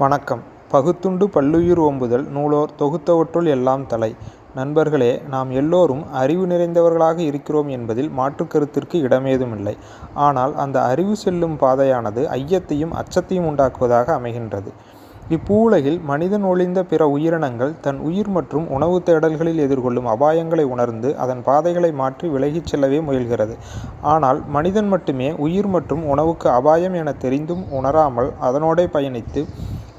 வணக்கம். பகுத்துண்டு பல்லுயிர் ஓம்புதல் நூலோர் தொகுத்தவற்றுள் எல்லாம் தலை. நண்பர்களே, நாம் எல்லோரும் அறிவு நிறைந்தவர்களாக இருக்கிறோம் என்பதில் மாற்றுக் கருத்திற்கு இடமேதுமில்லை. ஆனால் அந்த அறிவு செல்லும் பாதையானது ஐயத்தையும் அச்சத்தையும் உண்டாக்குவதாக அமைகின்றது. இப்பூவுலகில் மனிதன் ஒழிந்த பிற உயிரினங்கள் தன் உயிர் மற்றும் உணவு தேடல்களில் எதிர்கொள்ளும் அபாயங்களை உணர்ந்து அதன் பாதைகளை மாற்றி விலகிச் செல்லவே முயல்கிறது. ஆனால் மனிதன் மட்டுமே உயிர் மற்றும் உணவுக்கு அபாயம் என தெரிந்தும் உணராமல் அதனோடே பயணித்து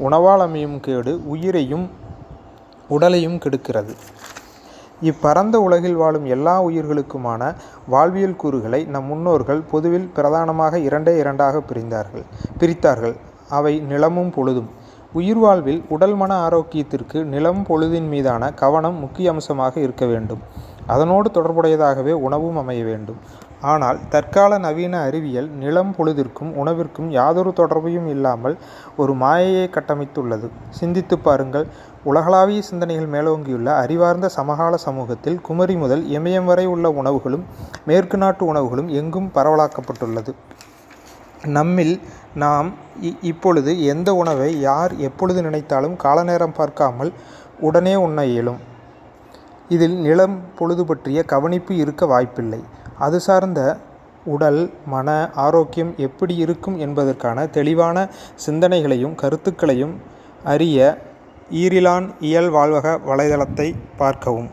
உணவால் அமையும் கேடு உயிரையும் உடலையும் கெடுக்கிறது. இப்பரந்த உலகில் வாழும் எல்லா உயிர்களுக்குமான வாழ்வியல் கூறுகளை நம் முன்னோர்கள் பொதுவில் பிரதானமாக இரண்டாக பிரித்தார்கள். அவை நிலமும் பொழுதும். உயிர் வாழ்வில் உடல் மன ஆரோக்கியத்திற்கு நிலம் பொழுதின் மீதான கவனம் முக்கிய அம்சமாக இருக்க வேண்டும். அதனோடு தொடர்புடையதாகவே உணவும் அமைய வேண்டும். ஆனால் தற்கால நவீன அறிவியல் நிலம் பொழுதிற்கும் உணவிற்கும் யாதொரு தொடர்பையும் இல்லாமல் ஒரு மாயையை கட்டமைத்துள்ளது. சிந்தித்து பாருங்கள். உலகளாவிய சிந்தனைகள் மேலோங்கியுள்ள அறிவார்ந்த சமகால சமூகத்தில் குமரி முதல் இமயம் வரை உள்ள உணவுகளும் மேற்கு நாட்டு உணவுகளும் எங்கும் பரவலாக்கப்பட்டுள்ளது. நம்மில் நாம் இப்பொழுது எந்த உணவை யார் எப்பொழுது நினைத்தாலும் காலநேரம் பார்க்காமல் உடனே உண்ண இயலும். இதில் நிலம் பொழுது பற்றிய கவனிப்பு இருக்க வாய்ப்பில்லை. அது சார்ந்த உடல் மன ஆரோக்கியம் எப்படி இருக்கும் என்பதற்கான தெளிவான சிந்தனைகளையும் கருத்துக்களையும் அறிய ஈரிலான் இயல் வாழ்வக வலைதளத்தை பார்க்கவும்.